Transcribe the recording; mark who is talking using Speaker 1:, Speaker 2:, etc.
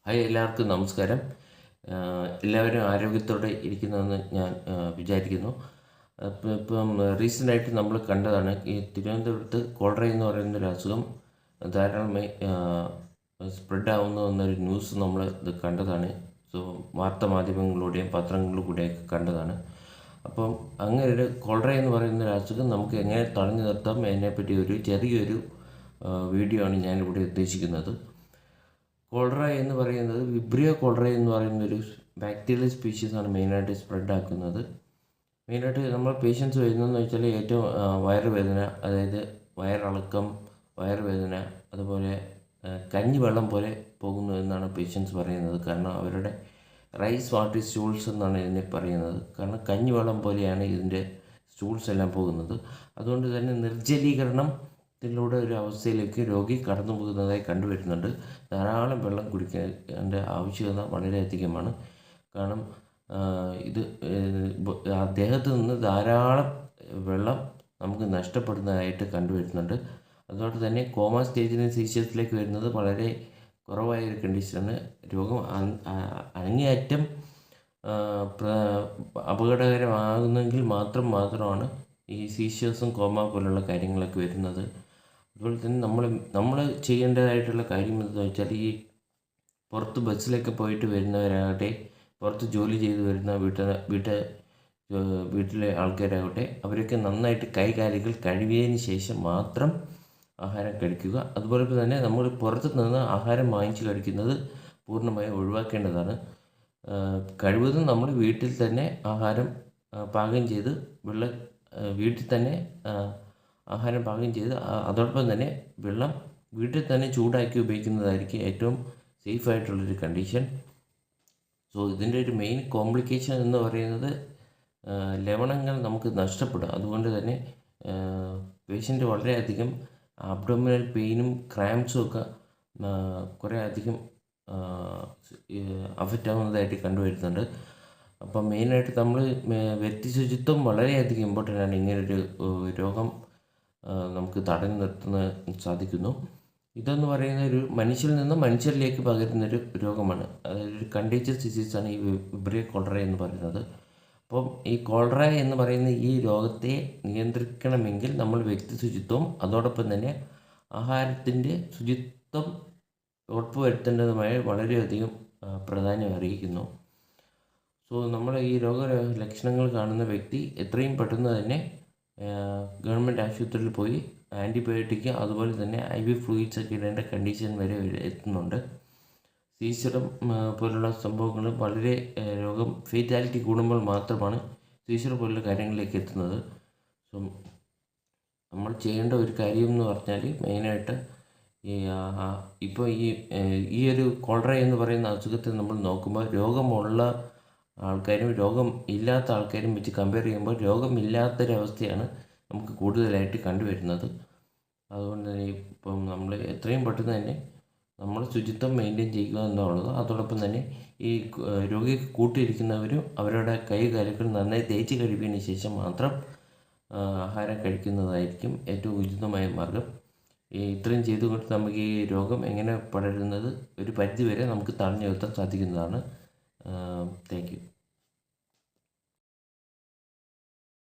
Speaker 1: Hi, എല്ലാവർക്കും നമസ്കാരം. എല്ലാവരും ആരോഗ്യത്തോടെ ഇരിക്കുന്നുവെന്ന് ഞാൻ വിചാരിക്കുന്നു. ഇപ്പം റീസെൻ്റായിട്ട് നമ്മൾ കണ്ടതാണ് ഈ തിരുവനന്തപുരത്ത് കോളറ എന്ന് പറയുന്നൊരു അസുഖം ധാരാളമായി സ്പ്രെഡ് ആവുന്നു എന്നൊരു ന്യൂസ് നമ്മൾ ഇത് കണ്ടതാണ്. സോ വാർത്താ മാധ്യമങ്ങളിലൂടെയും പത്രങ്ങളിലൂടെയൊക്കെ കണ്ടതാണ്. അപ്പം അങ്ങനെ ഒരു കോളറ എന്ന് പറയുന്നൊരു അസുഖം നമുക്ക് എങ്ങനെ തടഞ്ഞു നിർത്താം അതിനെപ്പറ്റി ഒരു ചെറിയൊരു വീഡിയോ ആണ് ഞാനിവിടെ ഉദ്ദേശിക്കുന്നത്. കോളറ എന്ന് പറയുന്നത് വിബ്രിയോ കോളറ എന്ന് പറയുന്നൊരു ബാക്ടീരിയൽ സ്പീഷീസാണ് മെയിനായിട്ട് സ്പ്രെഡ് ആക്കുന്നത്. മെയിനായിട്ട് നമ്മൾ പേഷ്യൻസ് വരുന്നതെന്ന് വെച്ചാൽ ഏറ്റവും വയറുവേദന, അതായത് വയറിളക്കം, വയറുവേദന, അതുപോലെ കഞ്ഞിവെള്ളം പോലെ പോകുന്നു എന്നാണ് പേഷ്യൻസ് പറയുന്നത്. കാരണം അവരുടെ റൈസ് വാട്ടർ സ്റ്റൂൾസ് എന്നാണ് ഇതിനെ പറയുന്നത്. കാരണം കഞ്ഞിവെള്ളം പോലെയാണ് ഇതിൻ്റെ സ്റ്റൂൾസ് എല്ലാം പോകുന്നത്. അതുകൊണ്ട് തന്നെ നിർജ്ജലീകരണത്തിലൂടെ ഒരു അവസ്ഥയിലേക്ക് രോഗി കടന്നു പോകുന്നതായി കണ്ടുവരുന്നുണ്ട്. ധാരാളം വെള്ളം കുടിക്കേണ്ട ആവശ്യകത വളരെയധികമാണ്. കാരണം ഇത് ദേഹത്ത് നിന്ന് ധാരാളം വെള്ളം നമുക്ക് നഷ്ടപ്പെടുന്നതായിട്ട് കണ്ടുവരുന്നുണ്ട്. അതുകൊണ്ട് തന്നെ കോമ സ്റ്റേജിന് സീഷ്യസിലേക്ക് വരുന്നത് വളരെ കുറവായ ഒരു കണ്ടീഷനാണ്. രോഗം അങ്ങേയറ്റം അപകടകരമാകുന്നെങ്കിൽ മാത്രമാണ് ഈ സീഷ്യസും കോമ പോലുള്ള കാര്യങ്ങളൊക്കെ വരുന്നത്. അതുപോലെ തന്നെ നമ്മൾ ചെയ്യേണ്ടതായിട്ടുള്ള കാര്യം എന്താണെന്ന് വെച്ചാൽ ഈ പുറത്ത് ബസ്സിലൊക്കെ പോയിട്ട് വരുന്നവരാകട്ടെ, പുറത്ത് ജോലി ചെയ്ത് വരുന്ന വീട്ടിലെ ആൾക്കാരാകട്ടെ, അവരൊക്കെ നന്നായിട്ട് കൈകാലുകൾ കഴുകിയതിന് ശേഷം മാത്രം ആഹാരം കഴിക്കുക. അതുപോലെ തന്നെ നമ്മൾ പുറത്ത് നിന്ന് ആഹാരം വാങ്ങിച്ച് കഴിക്കുന്നത് പൂർണ്ണമായും ഒഴിവാക്കേണ്ടതാണ്. കഴിവതും നമ്മൾ വീട്ടിൽ തന്നെ ആഹാരം പാകം ചെയ്ത് വീട്ടിൽ തന്നെ ആഹാരം പാകം ചെയ്ത് അതോടൊപ്പം തന്നെ വെള്ളം വീട്ടിൽ തന്നെ ചൂടാക്കി ഉപയോഗിക്കുന്നതായിരിക്കും ഏറ്റവും സേഫായിട്ടുള്ളൊരു കണ്ടീഷൻ. സോ ഇതിൻ്റെ ഒരു മെയിൻ കോംപ്ലിക്കേഷൻ എന്ന് പറയുന്നത് ലവണങ്ങൾ നമുക്ക് നഷ്ടപ്പെടും. അതുകൊണ്ട് തന്നെ പേഷ്യൻ്റ് വളരെയധികം അബ്ഡോമിനൽ പെയിനും ക്രാംസും ഒക്കെ കുറേ അധികം അഫക്റ്റ് ആവുന്നതായിട്ട് കണ്ടുവരുന്നുണ്ട്. അപ്പം മെയിനായിട്ട് നമ്മൾ വ്യക്തി ശുചിത്വം വളരെയധികം ഇമ്പോർട്ടൻ്റ് ആണ്. ഇങ്ങനൊരു രോഗം നമുക്ക് തടഞ്ഞു നിർത്തുന്ന സാധിക്കുന്നു. ഇതെന്ന് പറയുന്ന ഒരു മനുഷ്യരിൽ നിന്ന് മനുഷ്യരിലേക്ക് പകരുന്നൊരു രോഗമാണ്. അതായത് ഒരു കണ്ടീജിയസ് ഡിസീസാണ് ഈ വിബ്രിയോ കോളറ എന്ന് പറയുന്നത്. അപ്പം ഈ കോളറ എന്ന് പറയുന്ന ഈ രോഗത്തെ നിയന്ത്രിക്കണമെങ്കിൽ നമ്മൾ വ്യക്തി ശുചിത്വം അതോടൊപ്പം തന്നെ ആഹാരത്തിൻ്റെ ശുചിത്വം ഉറപ്പുവരുത്തേണ്ടതുമായ വളരെയധികം പ്രാധാന്യം അറിയിക്കുന്നു. സോ നമ്മൾ ഈ രോഗലക്ഷണങ്ങൾ കാണുന്ന വ്യക്തി എത്രയും പെട്ടെന്ന് തന്നെ ഗവൺമെൻറ് ആശുപത്രിയിൽ പോയി ആൻറ്റിബയോട്ടിക് അതുപോലെ തന്നെ IV ഫ്ലൂയിഡ്സ് ഒക്കെ ഇടേണ്ട കണ്ടീഷൻ വരെ എത്തുന്നുണ്ട്. സീസറും പോലുള്ള സംഭവങ്ങൾ വളരെ രോഗം ഫേറ്റാലിറ്റി കൂടുമ്പോൾ മാത്രമാണ് സീസർ പോലുള്ള കാര്യങ്ങളിലേക്ക് എത്തുന്നത്. സോ നമ്മൾ ചെയ്യേണ്ട ഒരു കാര്യം എന്ന് പറഞ്ഞാൽ മെയിനായിട്ട് ഇപ്പോൾ ഈ ഒരു കോളറ എന്ന് പറയുന്ന അസുഖത്തെ നമ്മൾ നോക്കുമ്പോൾ രോഗമുള്ള ആൾക്കാരും രോഗം ഇല്ലാത്ത ആൾക്കാരും വെച്ച് കമ്പയർ ചെയ്യുമ്പോൾ രോഗമില്ലാത്തൊരവസ്ഥയാണ് നമുക്ക് കൂടുതലായിട്ട് കണ്ടുവരുന്നത്. അതുകൊണ്ട് തന്നെ ഇപ്പം നമ്മൾ എത്രയും പെട്ടെന്ന് തന്നെ നമ്മൾ ശുചിത്വം മെയിൻറ്റെയിൻ ചെയ്യുക എന്നുള്ളത്, അതോടൊപ്പം തന്നെ ഈ രോഗി കൂട്ടിയിരിക്കുന്നവരും അവരുടെ കാലുകൾ നന്നായി തേച്ച് കഴുകിയതിന് ശേഷം മാത്രം ആഹാരം കഴിക്കുന്നതായിരിക്കും ഏറ്റവും ഉചിതമായ മാർഗം. ഇത്രയും ചെയ്തുകൊണ്ട് നമുക്ക് ഈ രോഗം എങ്ങനെ പടരുന്നത് ഒരു പരിധിവരെ നമുക്ക് തടഞ്ഞു നിർത്താൻ സാധിക്കുന്നതാണ്. Thank you.